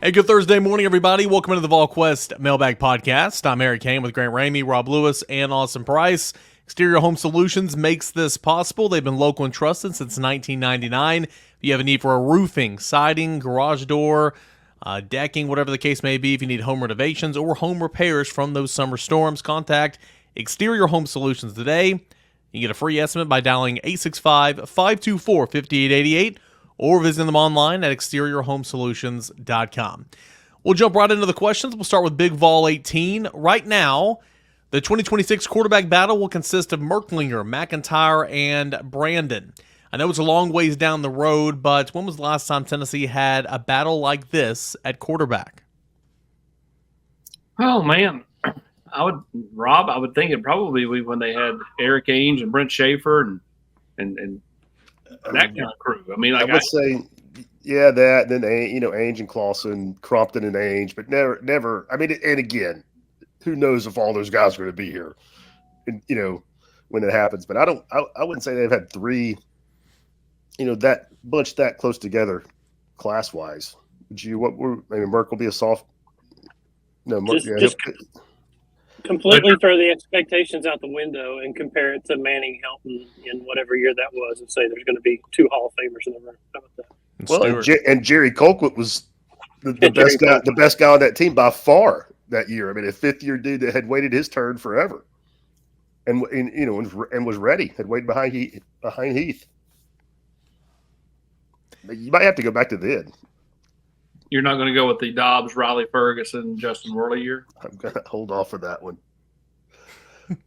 Hey, good Thursday morning, everybody. Welcome into the Volquest Mailbag Podcast. I'm Eric Kane with Grant Ramey, Rob Lewis, and Austin Price. Exterior Home Solutions makes this possible. They've been local and trusted since 1999. If you have a need for a roofing, siding, garage door, decking, whatever the case may be, if you need home renovations or home repairs from those summer storms, contact Exterior Home Solutions today. You can get a free estimate by dialing 865-524-5888 or visiting them online at exteriorhomesolutions.com. We'll jump right into the questions. We'll start with Big Vol 18. Right now, the 2026 quarterback battle will consist of Merklinger, Macintyre, and Brandon. I know it's a long ways down the road, but when was the last time Tennessee had a battle like this at quarterback? Oh, man. I would think it probably be when they had Eric Ainge and Brent Schaefer and that kind of crew. I mean, like I would say, yeah, that, and then, Ainge and Clausen, Crompton and Ainge, but never. I mean, and again, who knows if all those guys are going to be here, and, when it happens. But I wouldn't say they've had three, that bunch that close together, class wise. Merk will be a soft. No, just completely throw the expectations out the window and compare it to Manning Helton in whatever year that was, and say there's going to be two Hall of Famers in the room. How about that? Well, and Jerry Colquitt was the best guy on that team by far that year. I mean, a fifth-year dude that had waited his turn forever, and was ready, had waited behind Heath. You might have to go back to then. You're not going to go with the Dobbs, Riley Ferguson, Justin Worley year? I'm going to hold off for that one.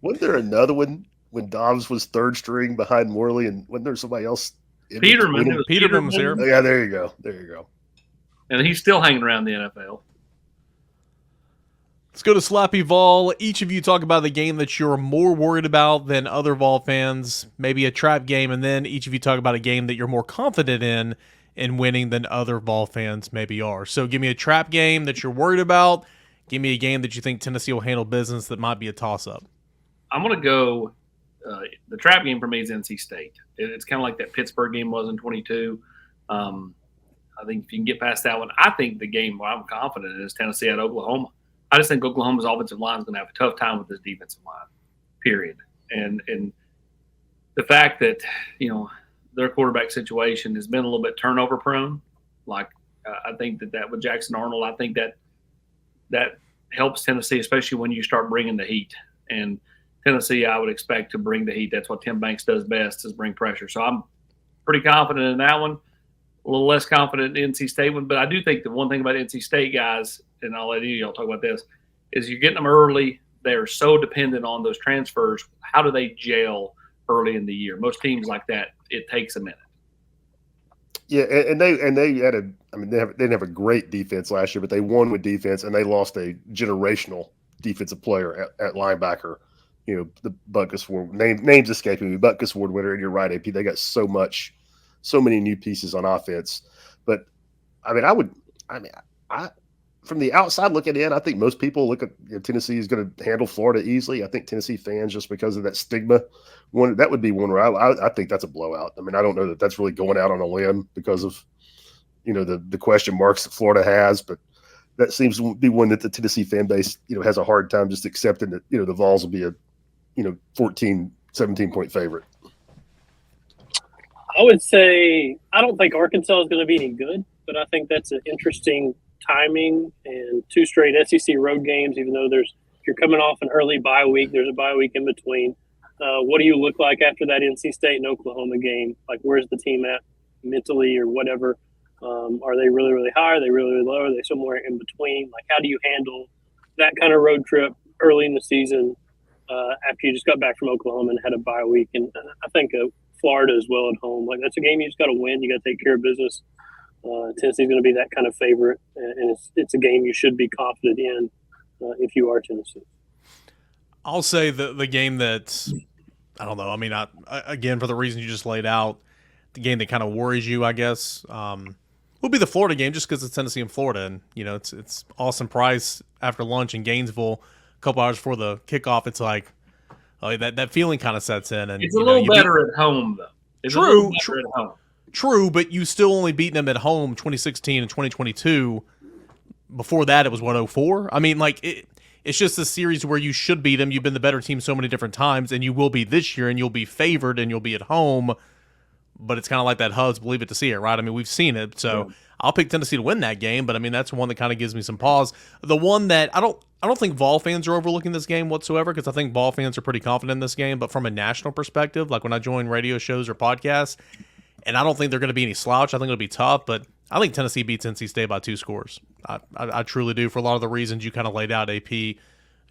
Wasn't there another one when Dobbs was third string behind Worley, and wasn't there somebody else? Peterman was here. Oh, yeah, there you go. And he's still hanging around the NFL. Let's go to Slappyvol. Each of you talk about the game that you're more worried about than other Vol fans, maybe a trap game, and then each of you talk about a game that you're more confident in winning than other Vol fans maybe are. So give me a trap game that you're worried about. Give me a game that you think Tennessee will handle business that might be a toss-up. I'm going to go the trap game for me is NC State. It's kind of like that Pittsburgh game was in 22. I think if you can get past that one, I think the game where I'm confident in is Tennessee at Oklahoma. I just think Oklahoma's offensive line is going to have a tough time with this defensive line, period. And the fact that, their quarterback situation has been a little bit turnover prone. Like I think that with Jackson Arnold, I think that helps Tennessee, especially when you start bringing the heat. And Tennessee, I would expect to bring the heat. That's what Tim Banks does best, is bring pressure. So I'm pretty confident in that one. A little less confident in NC State one, but I do think the one thing about NC State guys, and I'll let y'all talk about this, is you're getting them early. They're so dependent on those transfers. How do they gel early in the year? Most teams like that, it takes a minute. Yeah, and they had they didn't have a great defense last year, but they won with defense, and they lost a generational defensive player at linebacker. The Butkus Award, names escaping me, Butkus Award winner, and you're right, AP. They got so many new pieces on offense. But from the outside looking in, I think most people look at Tennessee is going to handle Florida easily. I think Tennessee fans, just because of that stigma, that would be one where I think that's a blowout. I mean, I don't know that that's really going out on a limb because of the question marks that Florida has, but that seems to be one that the Tennessee fan base has a hard time just accepting that the Vols will be a 14, 17-point favorite. I would say I don't think Arkansas is going to be any good, but I think that's an interesting timing and two straight SEC road games, even though if you're coming off an early bye week, there's a bye week in between. What do you look like after that NC State and Oklahoma game? Like, where's the team at mentally or whatever? Are they really, really high? Are they really, really low? Are they somewhere in between? Like, how do you handle that kind of road trip early in the season after you just got back from Oklahoma and had a bye week? And I think Florida as well at home. Like, that's a game you just got to win. You got to take care of business. Tennessee's going to be that kind of favorite, and it's a game you should be confident in if you are Tennessee. I'll say the game that, I don't know, I mean, again, for the reason you just laid out, the game that kind of worries you, I guess, will be the Florida game, just because it's Tennessee and Florida, and it's Austin Price after lunch in Gainesville a couple hours before the kickoff. It's like that feeling kind of sets in, and it's a little better at home, though. It's true, a little better at home. True, but you still only beaten them at home 2016 and 2022. before that it was 104. I mean, like it's just a series where you should beat them. You've been the better team so many different times, and you will be this year, and you'll be favored, and you'll be at home. But it's kind of like that Hubs believe it to see it, right? I mean, we've seen it, so I'll pick Tennessee to win that game. But I mean, that's one that kind of gives me some pause. The one that I don't think Vol fans are overlooking this game whatsoever, because I think Vol fans are pretty confident in this game. But from a national perspective, like when I join radio shows or podcasts, and I don't think they're going to be any slouch. I think it'll be tough, but I think Tennessee beats NC State by 2 scores. I truly do, for a lot of the reasons you kind of laid out, AP.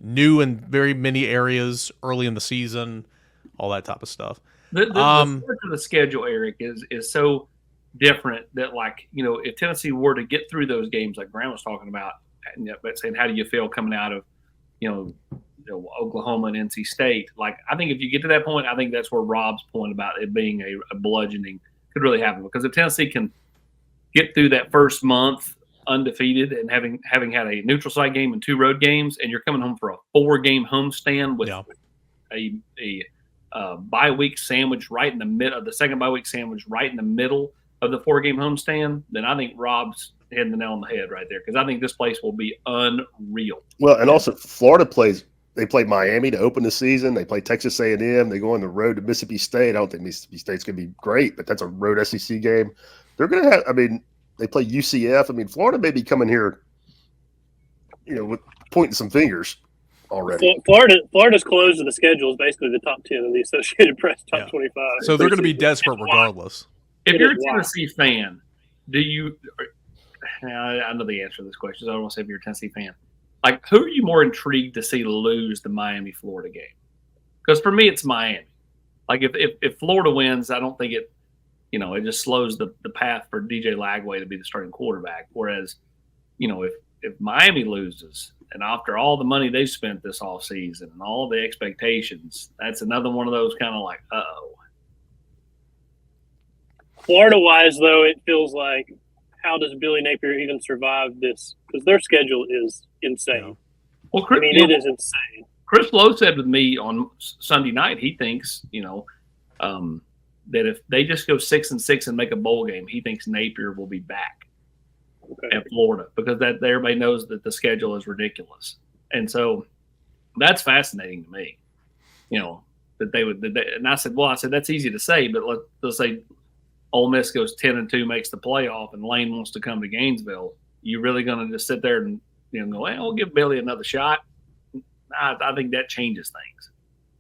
New in very many areas early in the season, all that type of stuff. The start of the schedule, Eric, is so different that, like, you know, if Tennessee were to get through those games like Graham was talking about, but saying how do you feel coming out of, you know, Oklahoma and NC State, like, I think if you get to that point, I think that's where Rob's point about it being a bludgeoning could really happen. Because if Tennessee can get through that first month undefeated and having had a neutral site game and 2 road games, and you're coming home for a 4-game homestand with a bye week sandwich right in the middle of the second bye week sandwich right in the middle of the 4-game homestand, then I think Rob's hitting the nail on the head right there, because I think this place will be unreal. Well, and also Florida they play Miami to open the season. They play Texas A&M. They go on the road to Mississippi State. I don't think Mississippi State's going to be great, but that's a road SEC game. They're going to have, I mean, they play UCF. I mean, Florida may be coming here, you know, with pointing some fingers already. Florida's close to the schedule is basically the top 10 of the Associated Press top 25. So they're going to be desperate regardless. If you're a Tennessee fan, do you – I know the answer to this question, so I don't want to say if you're a Tennessee fan. Like, who are you more intrigued to see lose the Miami-Florida game? Because for me, it's Miami. Like, if Florida wins, I don't think it – you know, it just slows the path for DJ Lagway to be the starting quarterback. Whereas, you know, if Miami loses, and after all the money they've spent this offseason and all the expectations, that's another one of those kind of like, uh-oh. Florida-wise, though, it feels like, how does Billy Napier even survive this? Because their schedule is insane. Well, it is insane. Chris Lowe said with me on Sunday night, he thinks, you know, that if they just go 6-6 and make a bowl game, he thinks Napier will be back at Florida, because that everybody knows that the schedule is ridiculous. And so that's fascinating to me, you know, that they would. And I said, that's easy to say, but let's say Ole Miss goes 10-2, makes the playoff, and Lane wants to come to Gainesville. You really going to just sit there and, you know, go, well, we'll give Billy another shot? I think that changes things.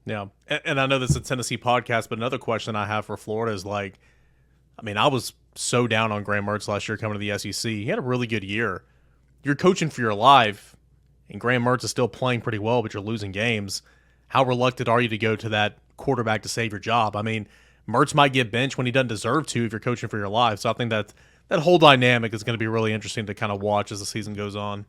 Yeah, and I know this is a Tennessee podcast, but another question I have for Florida is, like, I mean, I was so down on Graham Mertz last year coming to the SEC. He had a really good year. You're coaching for your life, and Graham Mertz is still playing pretty well, but you're losing games. How reluctant are you to go to that quarterback to save your job? I mean, Mertz might get benched when he doesn't deserve to if you're coaching for your life. So I think that whole dynamic is going to be really interesting to kind of watch as the season goes on.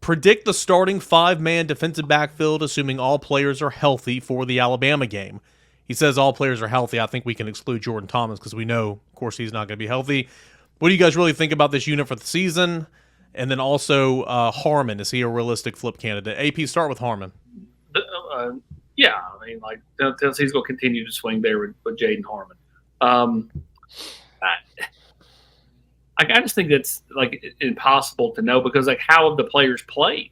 Predict the starting 5-man defensive backfield, assuming all players are healthy for the Alabama game. He says all players are healthy. I think we can exclude Jordan Thomas because we know, of course, he's not going to be healthy. What do you guys really think about this unit for the season? And then also Harmon, is he a realistic flip candidate? AP, start with Harmon. Yeah, I mean, like, Tennessee's going to continue to swing there with Jaden Harmon. I just think that's, like, impossible to know, because, like, how have the players played?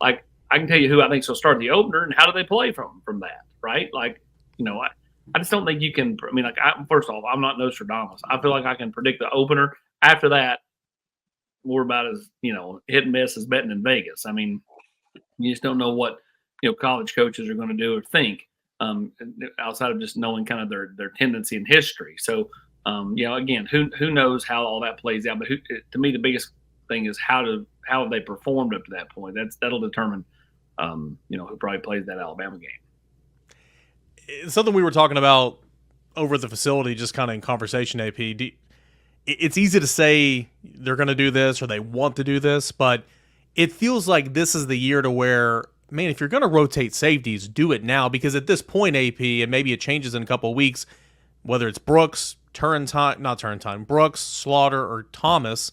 Like, I can tell you who I think will start the opener, and how do they play from that, right? Like, you know, I just don't think you can – I mean, like, first off, I'm not Nostradamus. I feel like I can predict the opener. After that, more about as, you know, hit and miss as betting in Vegas. I mean, you just don't know what, you know, college coaches are going to do or think, outside of just knowing kind of their tendency and history. So, you know, again, who knows how all that plays out? But to me, the biggest thing is how have they performed up to that point? That'll determine, you know, who probably plays that Alabama game. It's something we were talking about over at the facility, just kind of in conversation. AP, it's easy to say they're going to do this or they want to do this, but it feels like this is the year to where, man, if you're going to rotate safeties, do it now, because at this point, AP, and maybe it changes in a couple of weeks, whether it's Brooks, Brooks, Slaughter, or Thomas,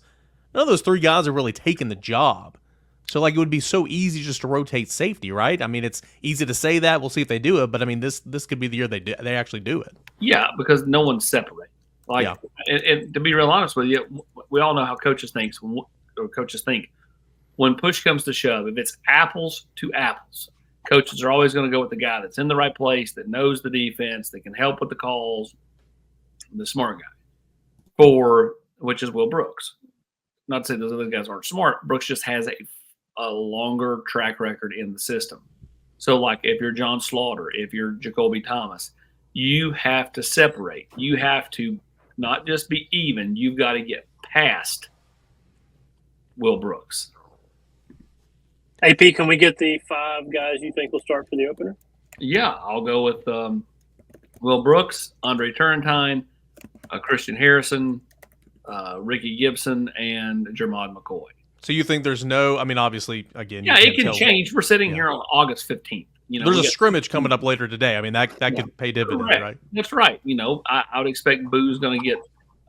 none of those 3 guys are really taking the job. So, like, it would be so easy just to rotate safety, right? I mean, it's easy to say that. We'll see if they do it, but I mean, this could be the year they actually do it. Yeah, because no one's separate. Like, and to be real honest with you, we all know how coaches think. coaches think. When push comes to shove, if it's apples to apples, coaches are always going to go with the guy that's in the right place, that knows the defense, that can help with the calls, the smart guy, which is Will Brooks. Not to say those other guys aren't smart. Brooks just has a longer track record in the system. So, like, if you're John Slaughter, if you're Jacoby Thomas, you have to separate. You have to not just be even. You've got to get past Will Brooks. AP, can we get the 5 guys you think will start for the opener? Yeah, I'll go with Will Brooks, Andre Turrentine, Christian Harrison, Ricky Gibson, and Jermod McCoy. So you think there's no? I mean, obviously, again, yeah, it can change. We're sitting here on August 15th. There's a scrimmage coming up later today. I mean, that could pay dividends, right? That's right. I would expect Boo's going to get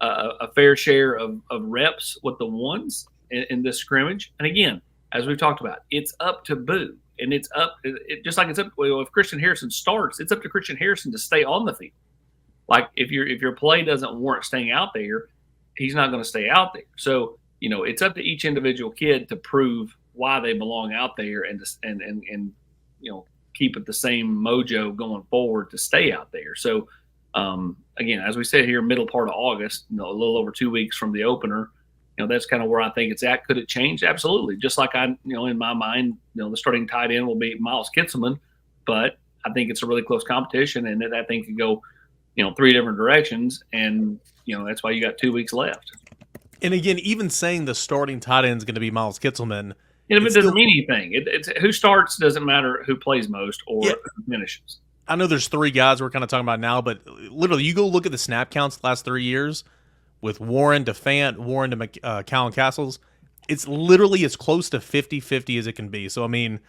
a fair share of reps with the ones in this scrimmage. And again, as we've talked about, it's up to Boo, and it's up. Just like it's up. Well, if Christian Harrison starts, it's up to Christian Harrison to stay on the field. Like if your play doesn't warrant staying out there, he's not going to stay out there. So it's up to each individual kid to prove why they belong out there and keep it the same mojo going forward to stay out there. So again, as we said here, middle part of August, a little over 2 weeks from the opener. That's kind of where I think it's at. Could it change? Absolutely. Just like in my mind, the starting tight end will be Miles Kitselman, but I think it's a really close competition, and that thing could go, 3 different directions, and that's why you got 2 weeks left. And again, even saying the starting tight end is going to be Miles Kitselman, it doesn't mean anything. It's who starts doesn't matter who plays most or who finishes. I know there's 3 guys we're kind of talking about now, but literally, you go look at the snap counts the last 3 years. With Warren to Fant, Warren to Callan Castles, it's literally as close to 50-50 as it can be. So, I mean,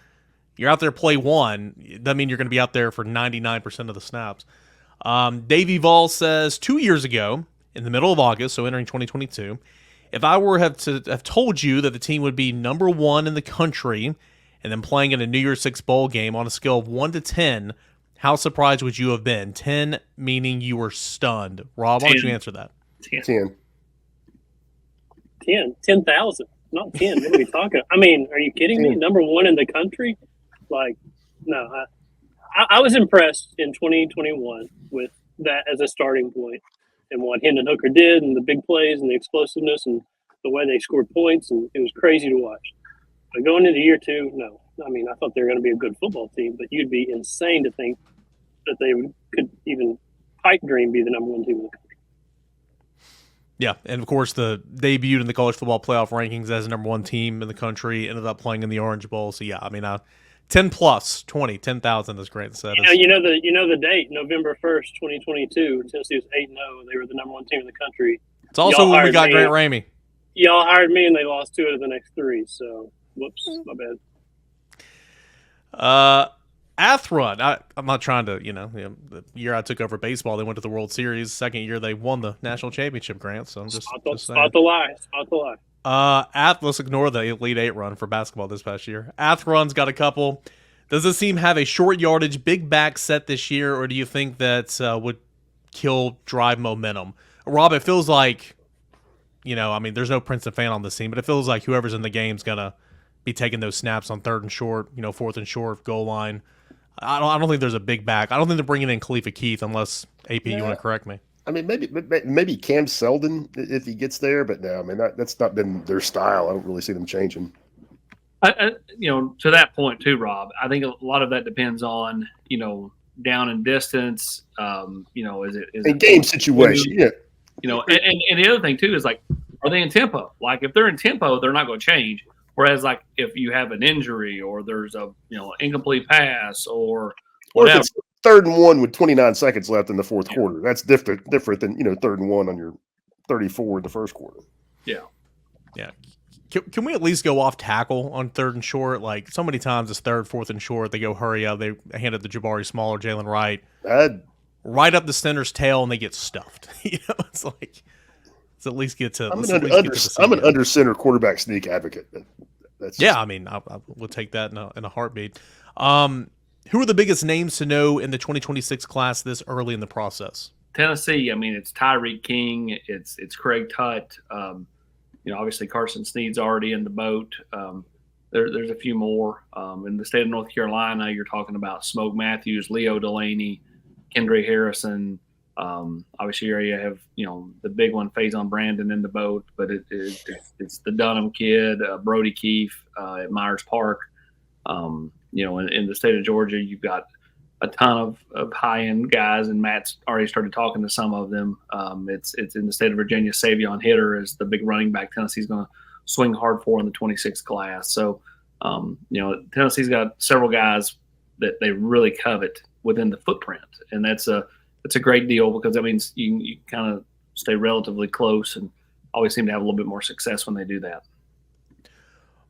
you're out there play one. It doesn't mean you're going to be out there for 99% of the snaps. DavyVol says 2 years ago, in the middle of August, so entering 2022, if I were to have told you that the team would be number 1 in the country and then playing in a New Year's Six bowl game on a scale of 1 to 10, how surprised would you have been? 10 meaning you were stunned. Rob, why don't you answer that? 10. 10,000. Not 10. What are we talking? I mean, are you kidding me? Number 1 in the country? Like, no. I was impressed in 2021 with that as a starting point and what Hendon Hooker did and the big plays and the explosiveness and the way they scored points, and it was crazy to watch. But going into year 2, no. I mean, I thought they were going to be a good football team, but you'd be insane to think that they could even pipe dream be the number 1 team in the country. Yeah, and of course, the debuted in the college football playoff rankings as the number 1 team in the country, ended up playing in the Orange Bowl. So, yeah, I mean, 10 plus 20, 10,000, as Grant said. You know the date, November 1st, 2022. Tennessee was 8-0. They were the number 1 team in the country. It's also when we got Grant Ramey. Y'all hired me, and they lost 2 out of the next 3. So, whoops, my bad. Athrun, I'm not trying to, the year I took over baseball, they went to the World Series. Second year, they won the national championship, Grant. So I'm just spot the lie. Let's ignore the Elite 8 run for basketball this past year. Athrun's got a couple. Does this team have a short yardage, big back set this year, or do you think that would drive momentum? Rob, it feels like, there's no Princeton fan on this team, but it feels like whoever's in the game is going to be taking those snaps on 3rd and short, 4th and short, goal line. I don't think there's a big back. I don't think they're bringing in Khalifa Keith unless, AP, you want to correct me. I mean, maybe Cam Seldon if he gets there, but no, I mean, that's not been their style. I don't really see them changing. To that point too, Rob, I think a lot of that depends on, down and distance, is it game situation, yeah. And the other thing too is like, are they in tempo? Like if they're in tempo, they're not going to change. Whereas, like, if you have an injury or there's a incomplete pass or whatever. Or if it's 3rd and 1 with 29 seconds left in the 4th quarter, that's different than 3rd and 1 on your 34 in the 1st quarter. Yeah. Can we at least go off tackle on 3rd and short? Like so many times, it's 3rd, 4th and short. They go hurry up. They hand it to Jabari Small or Jalen Wright, right up the center's tail, and they get stuffed. It's like. Let's at least get to. I'm an under center quarterback sneak advocate. I would take that in a heartbeat. Who are the biggest names to know in the 2026 class this early in the process? Tennessee. I mean, it's Tyreek King. It's Craig Tutt. obviously Carson Snead's already in the boat. There's a few more. In the state of North Carolina, you're talking about Smoke Matthews, Leo Delaney, Kendra Harrison. Obviously, you have the big one, Faison Brandon, in the boat, but it's the Dunham kid, Brody Keefe at Myers Park. In the state of Georgia, you've got a ton of high-end guys, and Matt's already started talking to some of them. It's in the state of Virginia. Savion Hitter is the big running back Tennessee's going to swing hard for in the 26th class. So, Tennessee's got several guys that they really covet within the footprint, and that's a great deal because that means you kind of stay relatively close and always seem to have a little bit more success when they do that.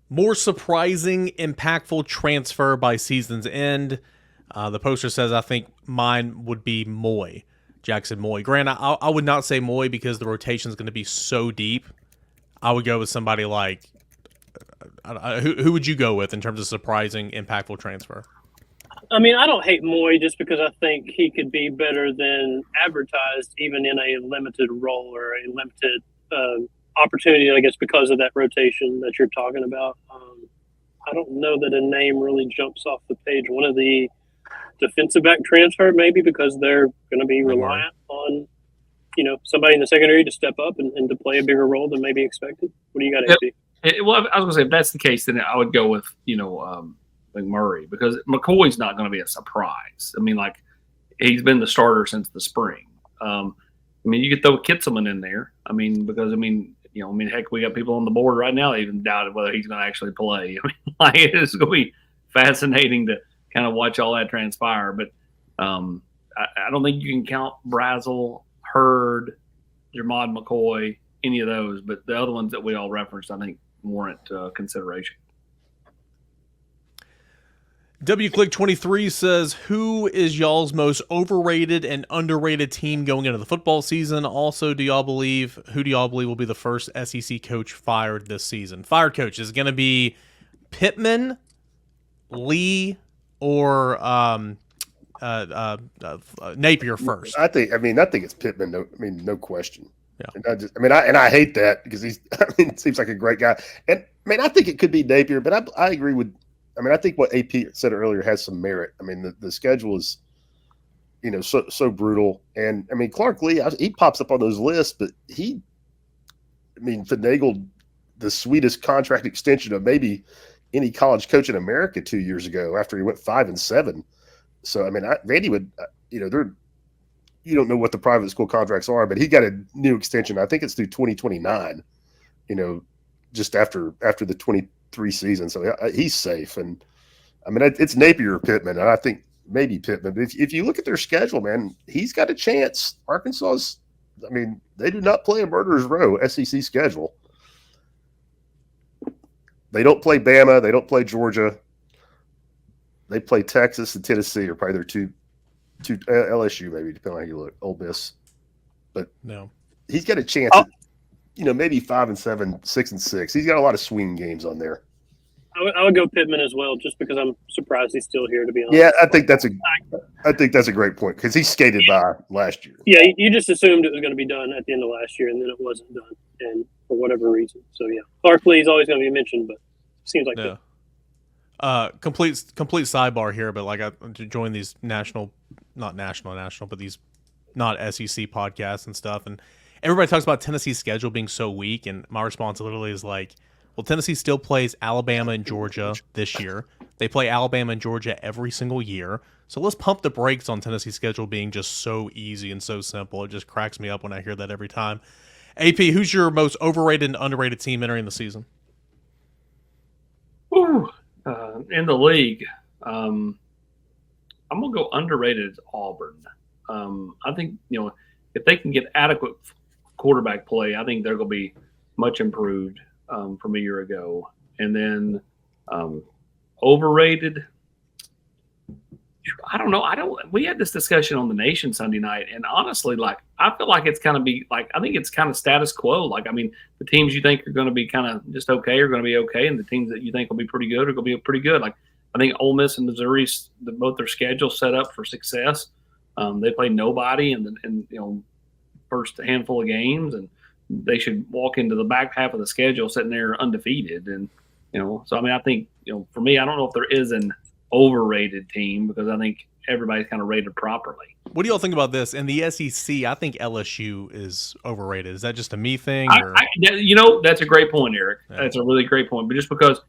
More surprising, impactful transfer by season's end. The poster says, I think mine would be Moy, Jackson Moy. Grant, I would not say Moy because the rotation is going to be so deep. I would go with somebody like who would you go with in terms of surprising, impactful transfer? I mean, I don't hate Moy just because I think he could be better than advertised, even in a limited role or a limited opportunity, I guess, because of that rotation that you're talking about. I don't know that a name really jumps off the page. One of the defensive back transfer, maybe because they're going to be reliant on, somebody in the secondary to step up and to play a bigger role than maybe expected. What do you got, AP? Well, I was going to say, if that's the case, then I would go with, Murray, because McCoy's not going to be a surprise. I mean, he's been the starter since the spring. You could throw Kitzelman in there. Heck, we got people on the board right now that even doubted whether he's going to actually play. It's going to be fascinating to kind of watch all that transpire. But I don't think you can count Brazzell, Hurd, Jermod McCoy, any of those. But the other ones that we all referenced, I think, warrant consideration. WClick23 says, who is y'all's most overrated and underrated team going into the football season? Also, who do y'all believe will be the first SEC coach fired this season? Fired coach is going to be Pittman, Lee, or Napier first. I think it's Pittman. No question. Yeah. And I hate that because it seems like a great guy. And I think it could be Napier, but I agree with. I think what AP said earlier has some merit. The schedule is, so brutal. And Clark Lee, he pops up on those lists, but he finagled the sweetest contract extension of maybe any college coach in America 2 years ago after he went 5-7. So, Randy would, you don't know what the private school contracts are, but he got a new extension. I think it's through 2029, just after the 23 season. So he's safe. And it's Napier or Pittman. And I think maybe Pittman. But if you look at their schedule, man, he's got a chance. Arkansas's, they do not play a murderer's row SEC schedule. They don't play Bama. They don't play Georgia. They play Texas and Tennessee are probably their two LSU, maybe, depending on how you look. Ole Miss. But no, he's got a chance at, maybe 5-7, 6-6. He's got a lot of swing games on there. I would go Pittman as well, just because I'm surprised he's still here, to be honest. Yeah, I think that's a great point because he skated by last year. Yeah, you just assumed it was going to be done at the end of last year, and then it wasn't done, and for whatever reason. So yeah, Clark Lee is always going to be mentioned, but it seems like complete sidebar here, but I joined these national, but these not SEC podcasts and stuff, and everybody talks about Tennessee's schedule being so weak, and my response literally is well, Tennessee still plays Alabama and Georgia this year. They play Alabama and Georgia every single year. So let's pump the brakes on Tennessee's schedule being just so easy and so simple. It just cracks me up when I hear that every time. AP, who's your most overrated and underrated team entering the season? In the league, I'm going to go underrated as Auburn. I think, if they can get adequate quarterback play, I think they're going to be much improved from a year ago. And then overrated, I don't know. We had this discussion on the Nation Sunday night, and honestly, I feel like it's kind of I think it's kind of status quo. The teams you think are going to be kind of just okay are going to be okay, and the teams that you think will be pretty good are going to be pretty good. I think Ole Miss and Missouri, both their schedules set up for success. They play nobody in first handful of games, and they should walk into the back half of the schedule sitting there undefeated. And, so, I mean, I think, for me, I don't know if there is an overrated team because I think everybody's kind of rated properly. What do y'all think about this? In the SEC, I think LSU is overrated. Is that just a me thing? Or? That's a great point, Eric. Yeah. That's a really great point. But just because,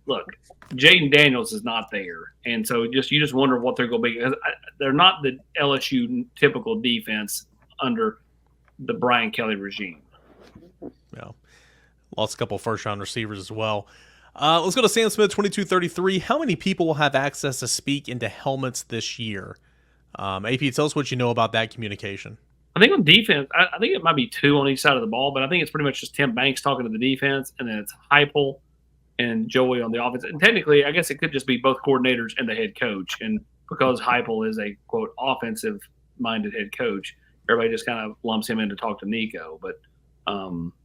look, Jaden Daniels is not there. And so you just wonder what they're going to be. Because they're not the LSU typical defense under the Brian Kelly regime. Yeah. Lost a couple first-round receivers as well. Let's go to Sam Smith, 2233. How many people will have access to speak into helmets this year? AP, tell us what you know about that communication. I think on defense, I think it might be 2 on each side of the ball, but I think it's pretty much just Tim Banks talking to the defense, and then it's Heupel and Joey on the offense. And technically, I guess it could just be both coordinators and the head coach. And because Heupel is a, quote, offensive-minded head coach, everybody just kind of lumps him in to talk to Nico. But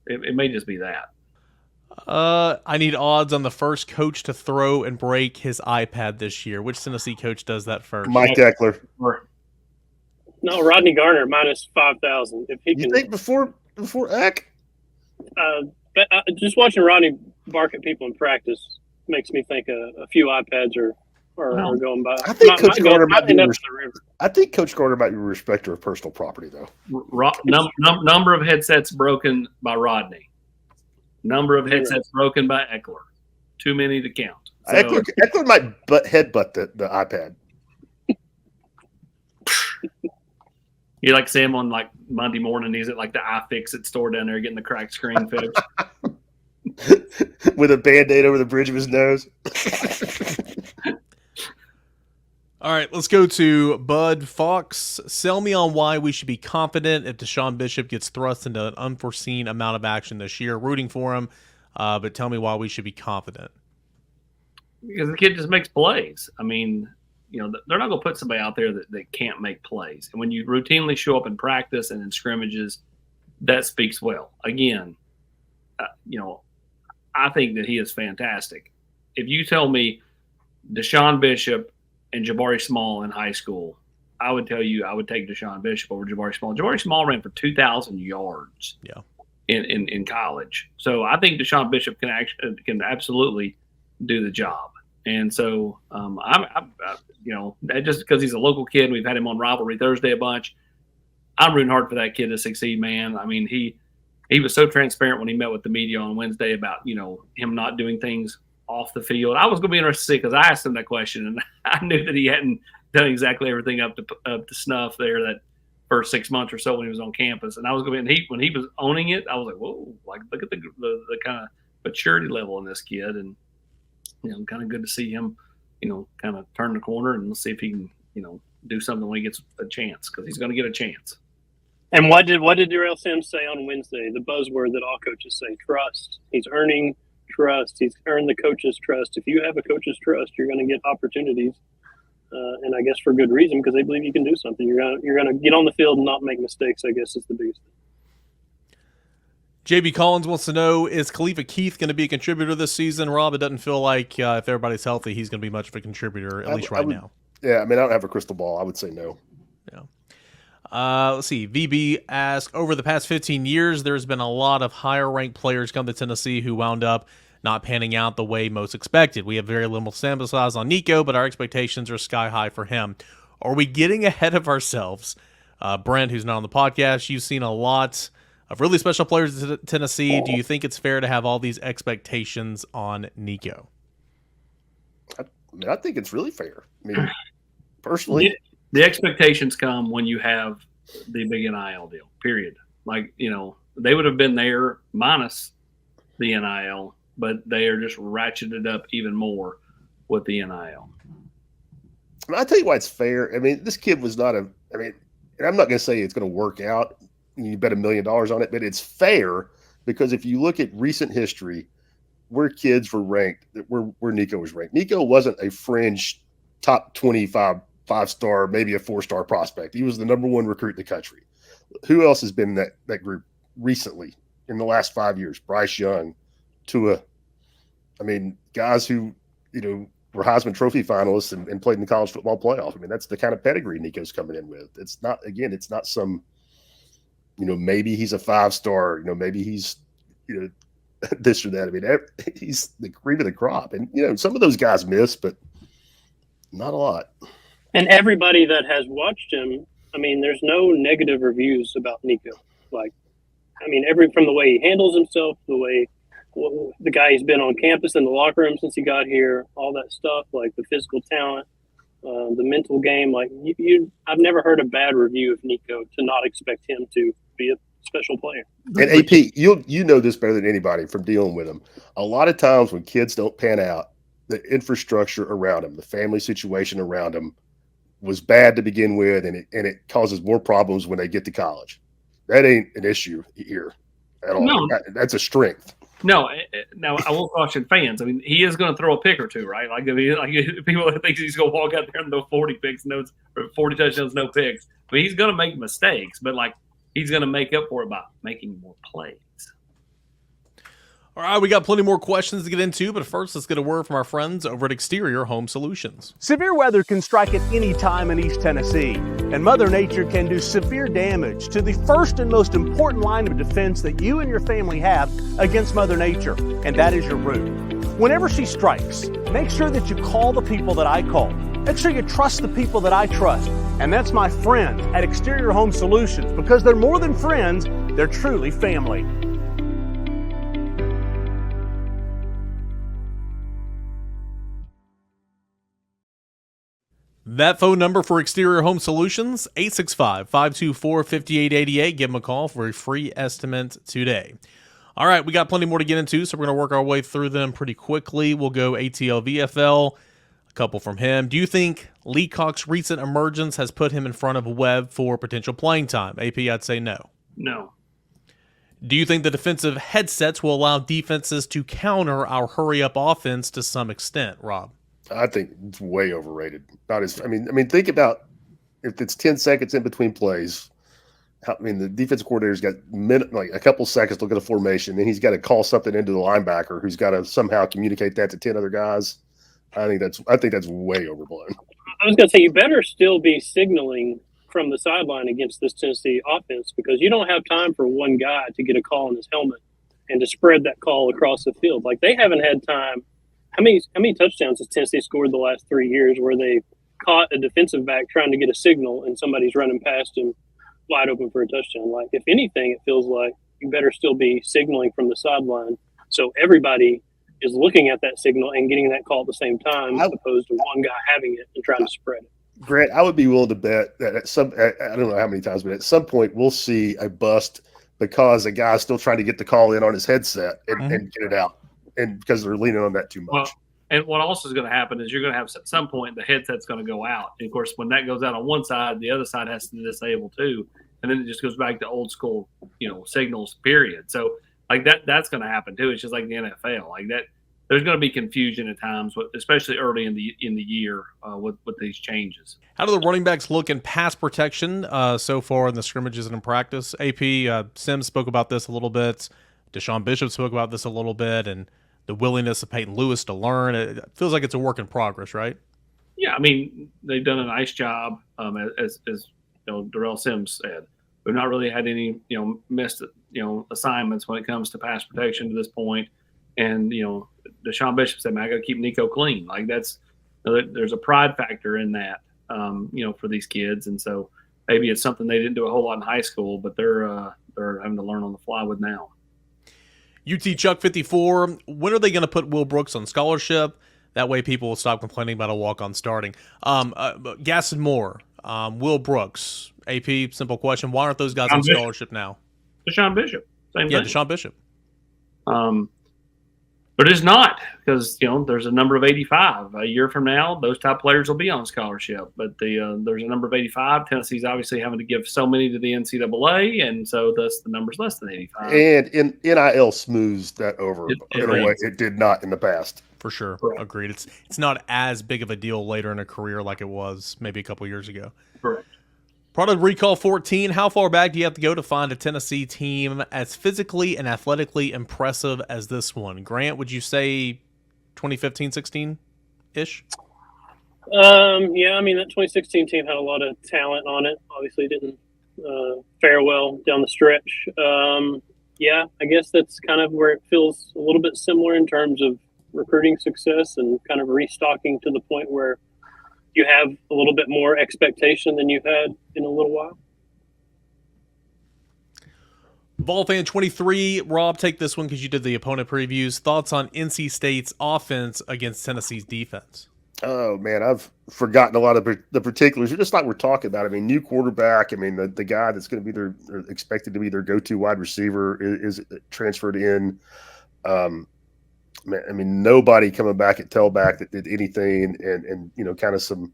it may just be that. I need odds on the first coach to throw and break his iPad this year. Which Tennessee coach does that first? Mike Eckler. No, Rodney Garner minus 5,000. If he you can, think before Eck? But just watching Rodney bark at people in practice makes me think a few iPads are going by. I think Coach Garner might be. I think Coach Garner might be a respecter of personal property, though. Number of headsets broken by Rodney. Number of headsets broken by Eckler. Too many to count. So, Eckler might headbutt the iPad. You like see him on like Monday morning. He's at like the iFixit store down there getting the cracked screen fixed. With a Band-Aid over the bridge of his nose. All right, let's go to Bud Fox. Sell me on why we should be confident if Desean Bishop gets thrust into an unforeseen amount of action this year. Rooting for him, but tell me why we should be confident. Because the kid just makes plays. I mean, they're not going to put somebody out there that can't make plays. And when you routinely show up in practice and in scrimmages, that speaks well. Again, I think that he is fantastic. If you tell me Desean Bishop and Jabari Small in high school, I would tell you I would take Desean Bishop over Jabari Small. Jabari Small ran for 2,000 yards in college. So I think Desean Bishop can absolutely do the job. And so just because he's a local kid, we've had him on Rivalry Thursday a bunch. I'm rooting hard for that kid to succeed, man. I mean, he was so transparent when he met with the media on Wednesday about, him not doing things off the field. I was going to be interested to see because I asked him that question, and I knew that he hadn't done exactly everything up to snuff there that first 6 months or so when he was on campus. And I was going to be, when he was owning it, I was like, whoa, like look at the kind of maturity level in this kid, and kind of good to see him, kind of turn the corner, and let's see if he can, do something when he gets a chance because he's going to get a chance. And what did Darrell Sims say on Wednesday? The buzzword that all coaches say: trust. He's earning trust. He's earned the coach's trust. If you have a coach's trust, you're going to get opportunities, and I guess for good reason because they believe you can do something. You're gonna get on the field and not make mistakes. I guess is the biggest thing. Jbcollins wants to know: is Khalifa Keith going to be a contributor this season? Rob, it doesn't feel like if everybody's healthy, he's going to be much of a contributor at least right now. Yeah, I mean, I don't have a crystal ball. I would say no. Yeah. Let's see. VB asked, over the past 15 years, there's been a lot of higher-ranked players come to Tennessee who wound up not panning out the way most expected. We have very little sample size on Nico, but our expectations are sky high for him. Are we getting ahead of ourselves? Brent, who's not on the podcast, you've seen a lot of really special players at Tennessee. Do you think it's fair to have all these expectations on Nico? I think it's really fair. I mean, personally. The expectations come when you have the big NIL deal, period. Like, they would have been there minus the NIL, but they are just ratcheted up even more with the NIL. I'll tell you why it's fair. I mean, this kid was not and I'm not going to say it's going to work out. You bet $1 million on it, but it's fair because if you look at recent history, where kids were ranked, where Nico was ranked. Nico wasn't a fringe top 25 5-star, maybe a 4-star prospect. He was the number 1 recruit in the country. Who else has been in that group recently in the last 5 years? Bryce Young, Tua. I mean, guys who, were Heisman Trophy finalists and played in the college football playoff. I mean, that's the kind of pedigree Nico's coming in with. It's not some maybe he's a 5-star, maybe he's, this or that. I mean, he's the cream of the crop. And, some of those guys miss, but not a lot. And everybody that has watched him, I mean, there's no negative reviews about Nico. From the way he handles himself, the way the guy he's been on campus in the locker room since he got here, all that stuff, like the physical talent, the mental game. Like I've never heard a bad review of Nico to not expect him to be a special player. And AP, you know this better than anybody from dealing with him. A lot of times when kids don't pan out, the infrastructure around them, the family situation around them was bad to begin with, and it causes more problems when they get to college. That ain't an issue here at all. No. That's a strength. No, now I will caution fans. I mean, he is going to throw a pick or two, right? Like people think he's going to walk out there and throw 40 picks, or 40 touchdowns, no picks. I mean, he's going to make mistakes, but he's going to make up for it by making more plays. All right, we got plenty more questions to get into, but first let's get a word from our friends over at Exterior Home Solutions. Severe weather can strike at any time in East Tennessee, and Mother Nature can do severe damage to the first and most important line of defense that you and your family have against Mother Nature, and that is your roof. Whenever she strikes, make sure that you call the people that I call. Make sure you trust the people that I trust, and that's my friends at Exterior Home Solutions, because they're more than friends, they're truly family. That phone number for Exterior Home Solutions, 865-524-5888. Give them a call for a free estimate today. All right, we got plenty more to get into, so we're going to work our way through them pretty quickly. We'll go ATLVFL, a couple from him. Do you think Leacock's recent emergence has put him in front of Webb for potential playing time? AP, I'd say no. No. Do you think the defensive headsets will allow defenses to counter our hurry-up offense to some extent, Rob? I think it's way overrated. Think about if it's 10 seconds in between plays. The defensive coordinator's got a couple seconds to look at a formation, and he's got to call something into the linebacker who's got to somehow communicate that to 10 other guys. I think that's way overblown. I was going to say, you better still be signaling from the sideline against this Tennessee offense, because you don't have time for one guy to get a call in his helmet and to spread that call across the field. Like, they haven't had time. How many touchdowns has Tennessee scored the last 3 years where they caught a defensive back trying to get a signal and somebody's running past him wide open for a touchdown? Like, if anything, it feels like you better still be signaling from the sideline so everybody is looking at that signal and getting that call at the same time, as opposed to one guy having it and trying to spread it. Grant, I would be willing to bet that I don't know how many times, but at some point we'll see a bust because a guy's still trying to get the call in on his headset and get it out. And because they're leaning on that too much. Well, and what also is going to happen is you're going to have at some point the headset's going to go out. And of course, when that goes out on one side, the other side has to disable too. And then it just goes back to old school, signals, period. So that's going to happen too. It's just like the NFL. Like that, there's going to be confusion at times, especially early in the year with these changes. How do the running backs look in pass protection so far in the scrimmages and in practice? AP, Sims spoke about this a little bit. Desean Bishop spoke about this a little bit, and the willingness of Peyton Lewis to learn. It feels like it's a work in progress, right? Yeah, they've done a nice job, as Darrell Sims said. We've not really had any, missed, assignments when it comes to pass protection to this point. And, Desean Bishop said, man, I got to keep Nico clean. Like there's a pride factor in that, for these kids. And so maybe it's something they didn't do a whole lot in high school, but they're having to learn on the fly with now. UT Chuck 54, when are they going to put Will Brooks on scholarship? That way people will stop complaining about a walk-on starting. Gaston Moore, Will Brooks, AP, simple question. Why aren't those guys on scholarship now? Desean Bishop. Same thing. Desean Bishop. But it's not, because, there's a number of 85. A year from now, those top players will be on scholarship. But there's a number of 85. Tennessee's obviously having to give so many to the NCAA, and so thus the number's less than 85. And NIL smooths that over in a way it did not in the past. For sure. Correct. Agreed. It's not as big of a deal later in a career like it was maybe a couple years ago. Correct. Product Recall 14, how far back do you have to go to find a Tennessee team as physically and athletically impressive as this one? Grant, would you say 2015-16-ish? Yeah, that 2016 team had a lot of talent on it. Obviously didn't farewell down the stretch. Yeah, I guess that's kind of where it feels a little bit similar in terms of recruiting success and kind of restocking to the point where you have a little bit more expectation than you've had in a little while. Volfan 23, Rob, take this one because you did the opponent previews. Thoughts on NC State's offense against Tennessee's defense? Oh man, I've forgotten a lot of the particulars. Just like we're talking about. I mean, new quarterback. I mean, the guy that's going to be their expected to be their go-to wide receiver is transferred in. Man, I mean, nobody coming back at tailback that did anything, and kind of some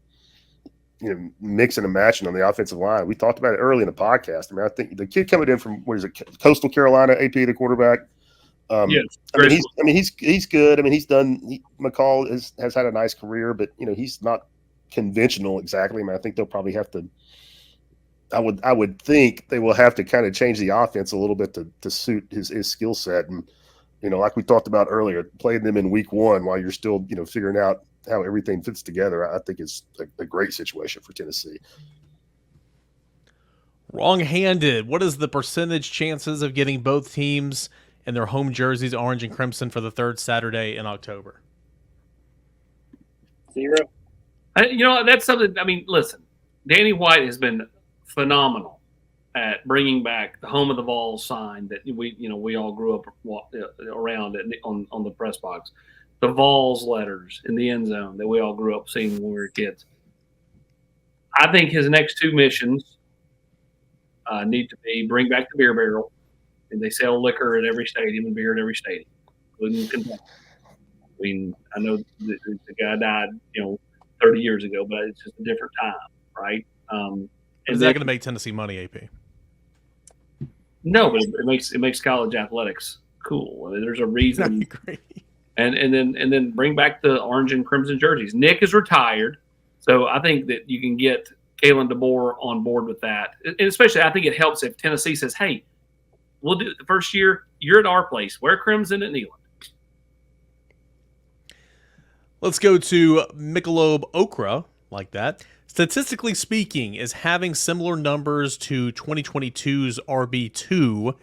mixing and matching on the offensive line. We talked about it early in the podcast. I mean, I think the kid coming in from Coastal Carolina, AP, the quarterback. Yes, he's good. I mean, he's done. McCall has had a nice career, but he's not conventional exactly. I mean, I think they'll probably have to. I would think they will have to kind of change the offense a little bit to suit his skill set, and like we talked about earlier, playing them in week one while you're still figuring out how everything fits together. I think it's a great situation for Tennessee. Wrong-handed. What is the percentage chances of getting both teams and their home jerseys orange and crimson for the third Saturday in October? 0. That's something. I mean, listen, Danny White has been phenomenal at bringing back the home of the Vols sign that we all grew up around on the press box, the Vols letters in the end zone that we all grew up seeing when we were kids. I think his next two missions need to be bring back the beer barrel. And they sell liquor at every stadium and beer at every stadium, including Kentucky. I mean, I know the guy died, 30 years ago, but it's just a different time, right? Is that going to make Tennessee money, AP? No, but it makes college athletics cool. I mean, there's a reason. I agree. And then bring back the orange and crimson jerseys. Nick is retired, so I think that you can get Kalen DeBoer on board with that. And especially, I think it helps if Tennessee says, "Hey, we'll do it the first year. You're at our place. Wear crimson at Neyland." Let's go to MichalobOkra, like that. Statistically speaking, is having similar numbers to 2022's RB2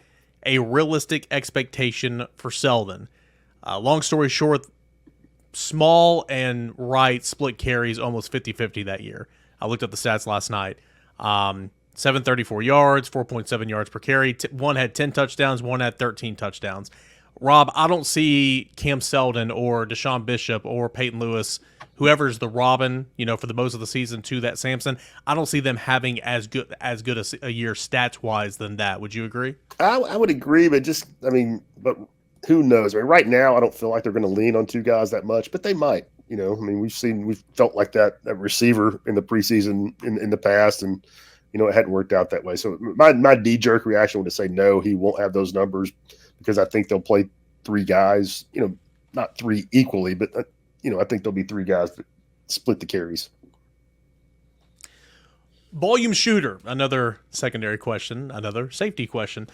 a realistic expectation for Seldon? Long story short, Small and Wright split carries almost 50-50 that year. I looked up the stats last night. 734 yards, 4.7 yards per carry. One had 10 touchdowns, one had 13 touchdowns. Rob, I don't see Cam Seldon or Desean Bishop or Peyton Lewis, whoever's the Robin, for the most of the season to that Samson. I don't see them having as good a year stats-wise than that. Would you agree? I would agree, but but who knows? I mean, right now, I don't feel like they're going to lean on two guys that much, but they might. We've felt like that receiver in the preseason in the past, and it hadn't worked out that way. So my knee-jerk reaction would say no, he won't have those numbers because I think they'll play three guys, not three equally, but, I think there'll be three guys that split the carries. VolumeShooter, another secondary question, another safety question,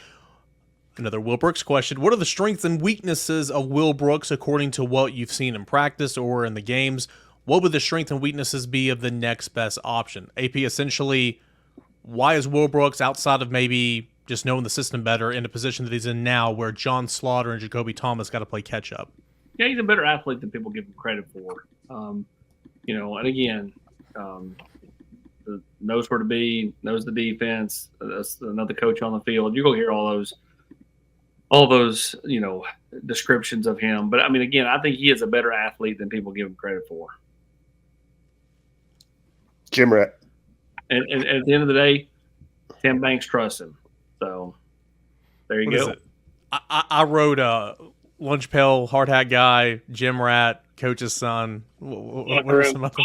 another Will Brooks question. What are the strengths and weaknesses of Will Brooks according to what you've seen in practice or in the games? What would the strengths and weaknesses be of the next best option? AP, essentially, why is Will Brooks, outside of maybe just knowing the system better, in a position that he's in now where John Slaughter and Jacoby Thomas got to play catch-up? Yeah, he's a better athlete than people give him credit for. And again, knows where to be, knows the defense. That's another coach on the field. You go hear all those descriptions of him. But again, I think he is a better athlete than people give him credit for. Jim Rat. And at the end of the day, Tim Banks trusts him. So there you go. I wrote lunch pail, hard hat guy, Jim Rat, coach's son. What are some other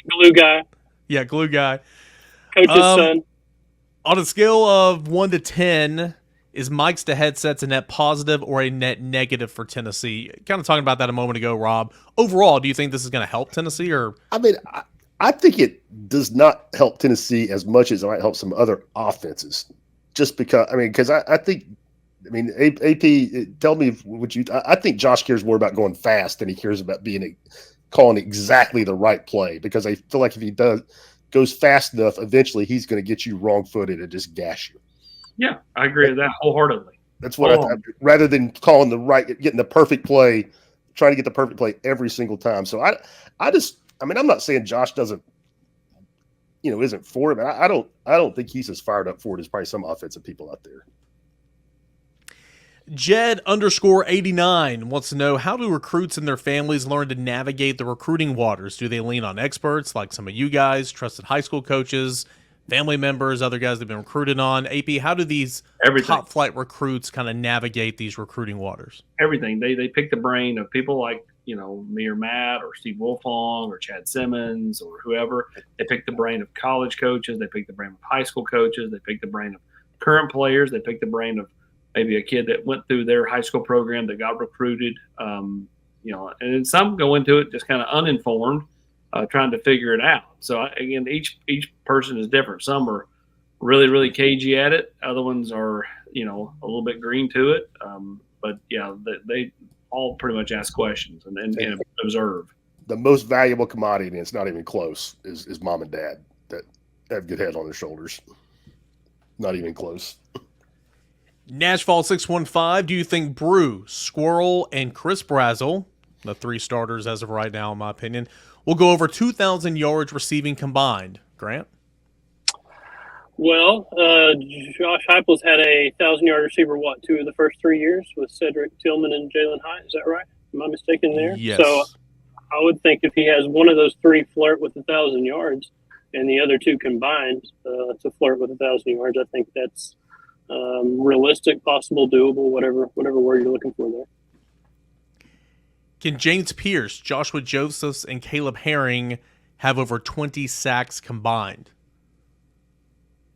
glue guy. Yeah, glue guy. Coach's son. On a scale of 1 to 10, is Mike's to headsets a net positive or a net negative for Tennessee? Kind of talking about that a moment ago, Rob. Overall, do you think this is going to help Tennessee? Or I think it does not help Tennessee as much as it might help some other offenses. Just because, I think, AP, tell me what you. I think Josh cares more about going fast than he cares about calling exactly the right play, because I feel like if he goes fast enough, eventually he's going to get you wrong-footed and just gash you. Yeah, I agree with that wholeheartedly. That's what rather than calling getting the perfect play, trying to get the perfect play every single time. So I'm not saying Josh doesn't, isn't for it, but I don't think he's as fired up for it as probably some offensive people out there. Jed_89 wants to know, how do recruits and their families learn to navigate the recruiting waters? Do they lean on experts like some of you guys, trusted high school coaches, family members, other guys they've been recruited on? AP, how do these top flight recruits kind of navigate these recruiting waters? Everything. They pick the brain of people like, me or Matt or Steve Wolfong or Chad Simmons or whoever. They pick the brain of college coaches. They pick the brain of high school coaches. They pick the brain of current players. They pick the brain of maybe a kid that went through their high school program that got recruited. And then some go into it just kind of uninformed, trying to figure it out. So again, each person is different. Some are really, really cagey at it. Other ones are, a little bit green to it. But yeah, they all pretty much ask questions and observe. The most valuable commodity, and it's not even close, is mom and dad that have good head on their shoulders. Not even close. Nashville615, do you think Brew, Squirrel, and Chris Brazzell, the three starters as of right now in my opinion, will go over 2,000 yards receiving combined? Grant? Well, Josh Heupel's had a 1,000-yard receiver, 2 of the first 3 years with Cedric Tillman and Jalen Hyatt. Is that right? Am I mistaken there? Yes. So I would think if he has one of those 3 flirt with 1,000 yards and the other 2 combined to flirt with 1,000 yards, I think that's realistic, possible, doable, whatever word you're looking for there. Can James Pearce, Joshua Josephs, and Caleb Herring have over 20 sacks combined?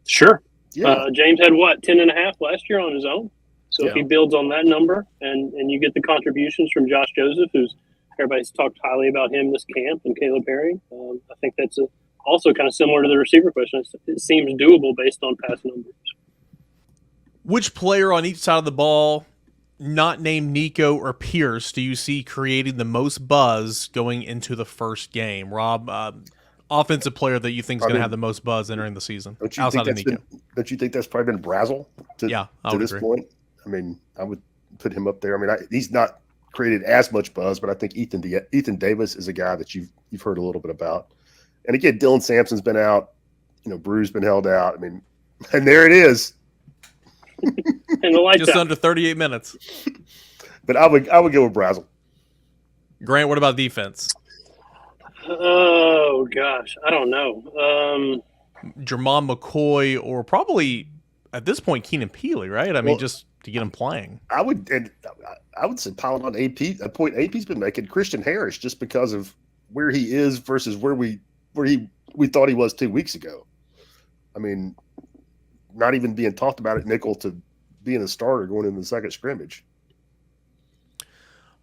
Sure. Yeah. James had 10.5 last year on his own. So Yeah. if he builds on that number and you get the contributions from Josh Joseph, who's everybody's talked highly about him this camp, and Caleb Herring, I think that's also kind of similar to the receiver question. It seems doable based on past numbers. Which player on each side of the ball, not named Nico or Pearce, do you see creating the most buzz going into the first game? Rob, offensive player that you think is going to have the most buzz entering the season outside of Nico? Don't you think that's probably been Brazzell to this agree. point? I mean, I would put him up there. I mean, he's not created as much buzz, but I think Ethan Davis is a guy that you've heard a little bit about. And again, Dylan Sampson's been out. Brew's been held out. I mean, and there it is. And the lights Just out. under 38 minutes. But I would go with Brazzell. Grant, what about defense? Oh, gosh. I don't know. Jermon McCoy or probably, at this point, Keenan Peely, right? I mean, just to get him playing. I would say piling on AP. A point AP's been making, Christian Harris, just because of where he is versus where we thought he was 2 weeks ago. I mean, not even being talked about at nickel to being a starter going into the second scrimmage.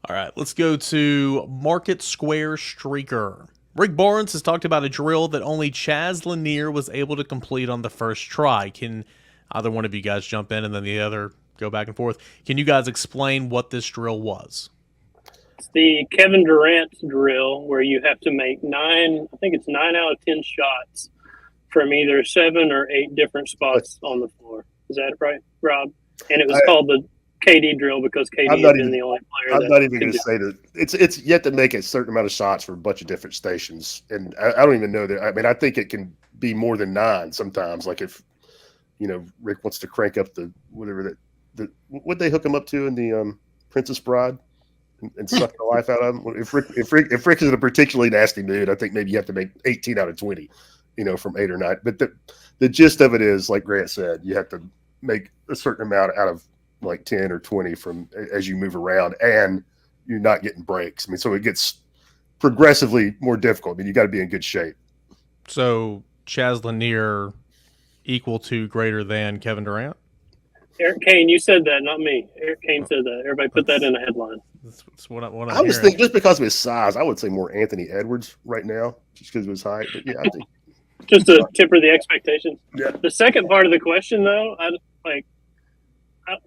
All right, let's go to Market Square Streaker. Rick Barnes has talked about a drill that only Chaz Lanier was able to complete on the first try. Can either one of you guys jump in and then the other go back and forth? Can you guys explain what this drill was? It's the Kevin Durant drill where you have to make 9 out of 10 shots from either 7 or 8 different spots on the floor. Is that right, Rob? And it was called the KD drill because KD has been the only player. I'm not even going to say that it's yet to make a certain amount of shots for a bunch of different stations, and I don't even know that. I mean, I think it can be more than 9 sometimes. Like if Rick wants to crank up the whatever that what they hook him up to in the Princess Bride and suck the life out of him. If Rick is in a particularly nasty mood, I think maybe you have to make 18 out of 20. From 8 or 9. But the gist of it is, like Grant said, you have to make a certain amount out of like 10 or 20 from as you move around, and you're not getting breaks. I mean, so it gets progressively more difficult. I mean, you got to be in good shape. So Chaz Lanier equal to greater than Kevin Durant? Eric Kane, you said that, not me. Eric Kane said that. Everybody put that in a headline. That's what I'm I was hearing. thinking just because of his size, I would say more Anthony Edwards right now, just because of his height. But yeah, I think. Just to temper the expectations. Yeah. The second part of the question, though,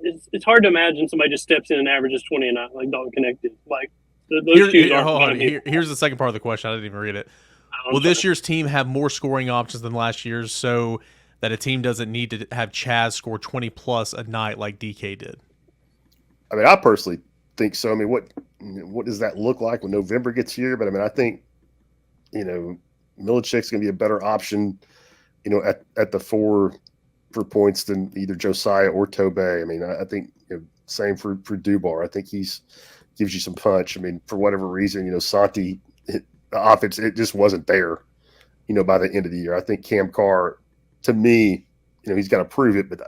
it's hard to imagine somebody just steps in and averages 20 a night, like Dalton Connected. Like those shoes aren't. Here's the second part of the question. I didn't even read it. Will this year's team have more scoring options than last year's so that a team doesn't need to have Chaz score 20-plus a night like DK did? I mean, I personally think so. I mean, what does that look like when November gets here? But, I mean, I think, Milicich's going to be a better option, at the 4 for points than either Josiah or Tobey. I mean, I think same for Dubar. I think gives you some punch. I mean, for whatever reason, Santi, the offense, it just wasn't there, by the end of the year. I think Cam Carr, to me, he's got to prove it, but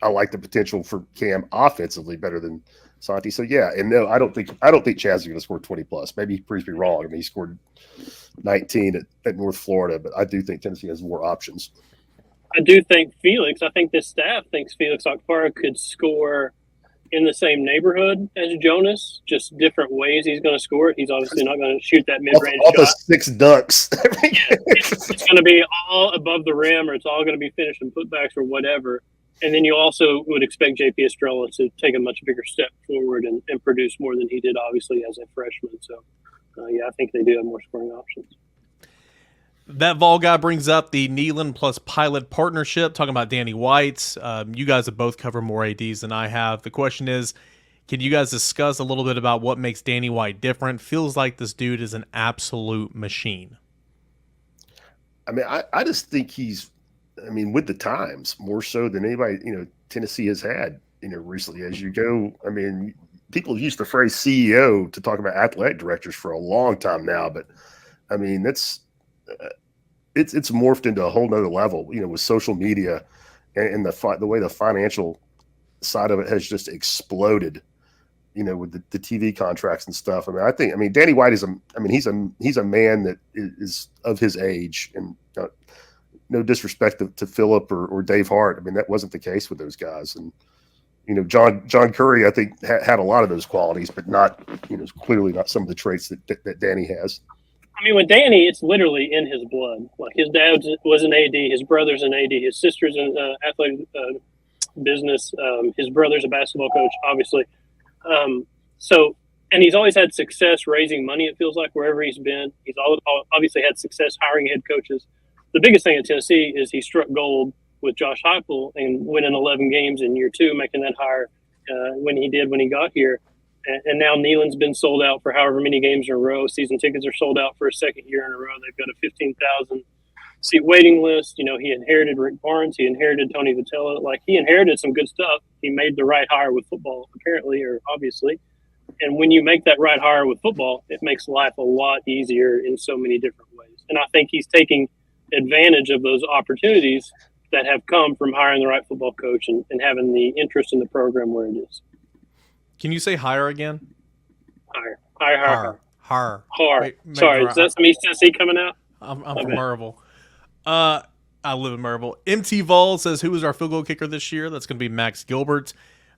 I like the potential for Cam offensively better than Santi. So yeah, and no, I don't think Chaz is going to score 20+. Maybe he proves me wrong. I mean, he scored 19 at North Florida, but I do think Tennessee has more options. I do think I think this staff thinks Felix Okpara could score in the same neighborhood as Jonas, just different ways he's going to score it. He's obviously not going to shoot that mid-range shot. The 6 dunks. It's going to be all above the rim, or it's all going to be finished in putbacks or whatever. And then you also would expect JP Estrella to take a much bigger step forward and produce more than he did, obviously, as a freshman. So, I think they do have more scoring options. That Vol guy brings up the Neyland plus Pilot partnership, talking about Danny White. You guys have both covered more ADs than I have. The question is, can you guys discuss a little bit about what makes Danny White different? Feels like this dude is an absolute machine. I mean, I just think he's, with the times more so than anybody, Tennessee has had, recently. As you go, I mean, people use the phrase CEO to talk about athletic directors for a long time now, but I mean, it's morphed into a whole nother level, with social media and the way the financial side of it has just exploded, with the TV contracts and stuff. I mean, Danny White is he's a man that is of his age, and no disrespect to Phillip or Dave Hart. I mean, that wasn't the case with those guys. And, John Curry, I think, had a lot of those qualities, but not, clearly not some of the traits that Danny has. I mean, with Danny, it's literally in his blood. Like, his dad was an AD, his brother's an AD, his sister's in athletic business, his brother's a basketball coach, obviously. And he's always had success raising money, it feels like, wherever he's been. He's obviously had success hiring head coaches. The biggest thing at Tennessee is he struck gold with Josh Heupel and winning 11 games in year 2, making that hire when he got here. And now Neyland's been sold out for however many games in a row. Season tickets are sold out for a second year in a row. They've got a 15,000 seat waiting list. He inherited Rick Barnes. He inherited Tony Vitello. Like, he inherited some good stuff. He made the right hire with football, apparently, or obviously. And when you make that right hire with football, it makes life a lot easier in so many different ways. And I think he's taking advantage of those opportunities that have come from hiring the right football coach and having the interest in the program where it is. Can you say higher again? Higher. Sorry, is that some East Tennessee coming out? I'm from Maryville. I live in Maryville. MT Vol says, who is our field goal kicker this year? That's going to be Max Gilbert.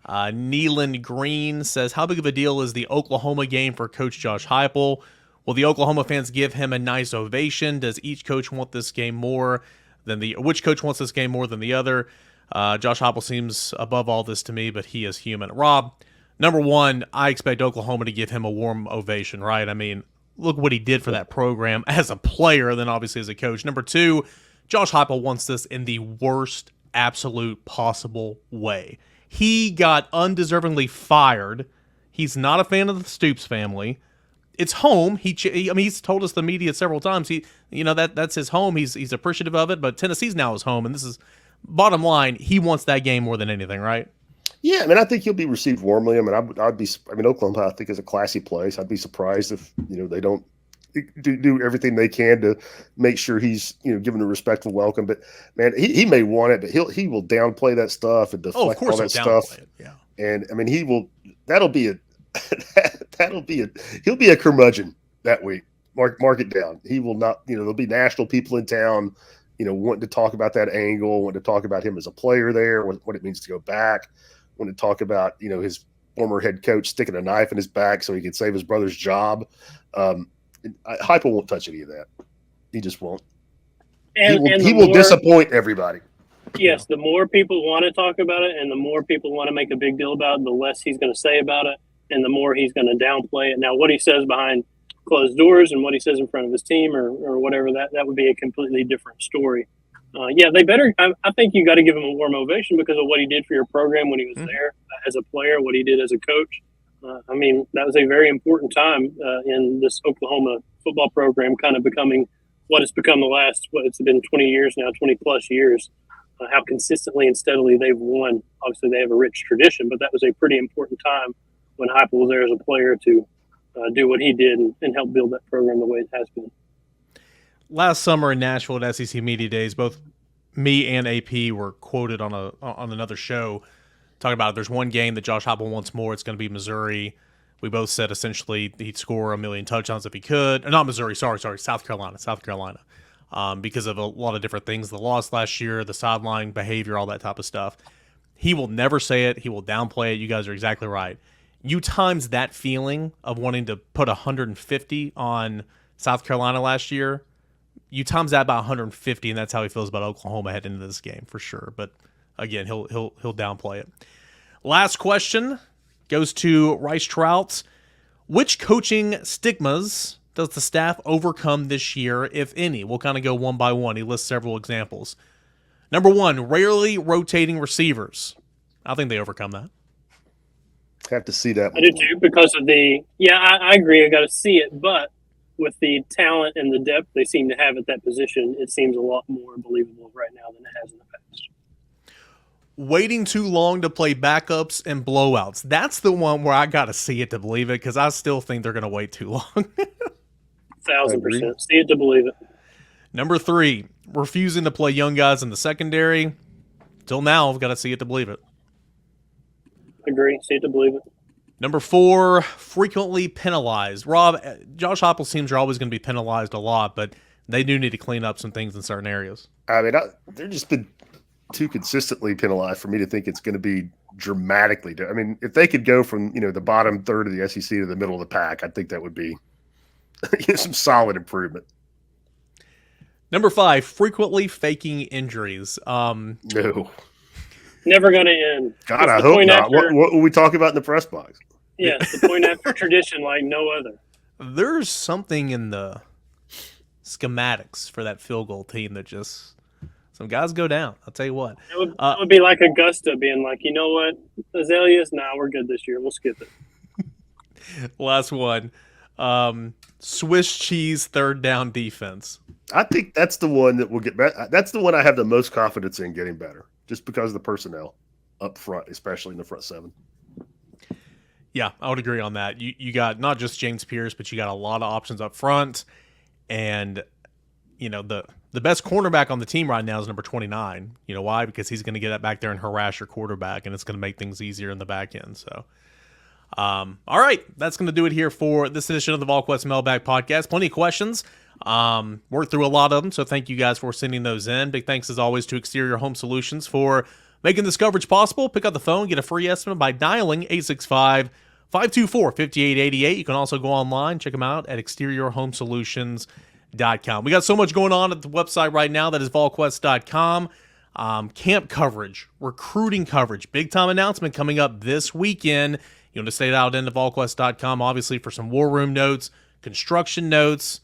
Neeland Green says, how big of a deal is the Oklahoma game for Coach Josh Heupel? Will the Oklahoma fans give him a nice ovation? Does each coach want this game more than which coach wants this game more than the other? Josh Heupel seems above all this to me, but he is human. Rob, number one, I expect Oklahoma to give him a warm ovation, right? I mean, look what he did for that program as a player, then obviously as a coach. Number two, Josh Heupel wants this in the worst absolute possible way. He got undeservingly fired. He's not a fan of the Stoops family. It's home. He's told us the media several times. That's his home. He's appreciative of it, but Tennessee's now his home, and this is bottom line. He wants that game more than anything, right? Yeah, I think he'll be received warmly. Oklahoma, I think, is a classy place. I'd be surprised if they don't do everything they can to make sure he's given a respectful welcome. But man, he may want it, but he will downplay that stuff and deflect all that stuff. Yeah, and he will. He'll be a curmudgeon that week. Mark it down. He will not. There'll be national people in town, wanting to talk about that angle, wanting to talk about him as a player there, what it means to go back, wanting to talk about his former head coach sticking a knife in his back so he could save his brother's job. Heupel won't touch any of that. He just won't. He will disappoint everybody. Yes, the more people want to talk about it and the more people want to make a big deal about it, the less he's going to say about it and the more he's going to downplay it. Now, what he says behind closed doors and what he says in front of his team or whatever, that would be a completely different story. They better. I think you got to give him a warm ovation because of what he did for your program when he was there as a player, what he did as a coach. That was a very important time in this Oklahoma football program kind of becoming what it's become the last, it's been 20 years now, 20 plus years, how consistently and steadily they've won. Obviously, they have a rich tradition, but that was a pretty important time when Heupel was there as a player to do what he did and help build that program the way it has been. Last summer in Nashville at SEC Media Days, both me and AP were quoted on another show talking about there's one game that Josh Heupel wants more. It's going to be Missouri. We both said essentially he'd score 1 million touchdowns if he could. Not Missouri, sorry, South Carolina. Because of a lot of different things, the loss last year, the sideline behavior, all that type of stuff. He will never say it. He will downplay it. You guys are exactly right. You times that feeling of wanting to put 150 on South Carolina last year, you times that by 150, and that's how he feels about Oklahoma heading into this game for sure. But again, he'll downplay it. Last question goes to Rice Trout. Which coaching stigmas does the staff overcome this year, if any? We'll kind of go one by one. He lists several examples. Number 1, rarely rotating receivers. I think they overcome that. Have to see that one. I do too, because of I agree. I got to see it, but with the talent and the depth they seem to have at that position, it seems a lot more believable right now than it has in the past. Waiting too long to play backups and blowouts. That's the one where I got to see it to believe it, because I still think they're going to wait too long. 1,000%. See it to believe it. Number 3, refusing to play young guys in the secondary. Till now, I've got to see it to believe it. Agree. See it to believe it. Number 4, frequently penalized. Rob, Josh Heupel's teams are always going to be penalized a lot, but they do need to clean up some things in certain areas. They're just been too consistently penalized for me to think it's going to be dramatically. If they could go from the bottom third of the SEC to the middle of the pack, I think that would be some solid improvement. Number 5, frequently faking injuries. No. Never going to end. God, I hope not. What will we talk about in the press box? Yeah, it's the point after tradition like no other. There's something in the schematics for that field goal team that just some guys go down. I'll tell you what. It would be like Augusta being like, you know what, Azaleas, we're good this year. We'll skip it. Last one. Swiss cheese third down defense. I think that's the one that will get better. That's the one I have the most confidence in getting better, just because of the personnel up front, especially in the front 7. Yeah, I would agree on that. You got not just James Pearce, but you got a lot of options up front. And, the best cornerback on the team right now is number 29. You know why? Because he's going to get that back there and harass your quarterback, and it's going to make things easier in the back end. So, all right, that's going to do it here for this edition of the Volquest Mailbag Podcast. Plenty of questions. Worked through a lot of them, so thank you guys for sending those in. Big thanks, as always, to Exterior Home Solutions for making this coverage possible. Pick up the phone, get a free estimate by dialing 865-524-5888. You can also go online, check them out at exteriorhomesolutions.com. We got so much going on at the website right now. That is volquest.com. Camp coverage, recruiting coverage, big-time announcement coming up this weekend. You want to stay out into volquest.com, obviously, for some war room notes, construction notes,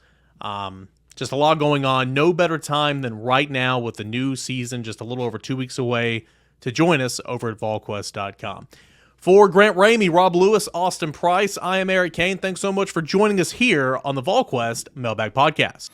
just a lot going on. No better time than right now with the new season just a little over 2 weeks away to join us over at volquest.com. For Grant Ramey, Rob Lewis, Austin Price, I am Eric Kane. Thanks so much for joining us here on the Volquest Mailbag Podcast.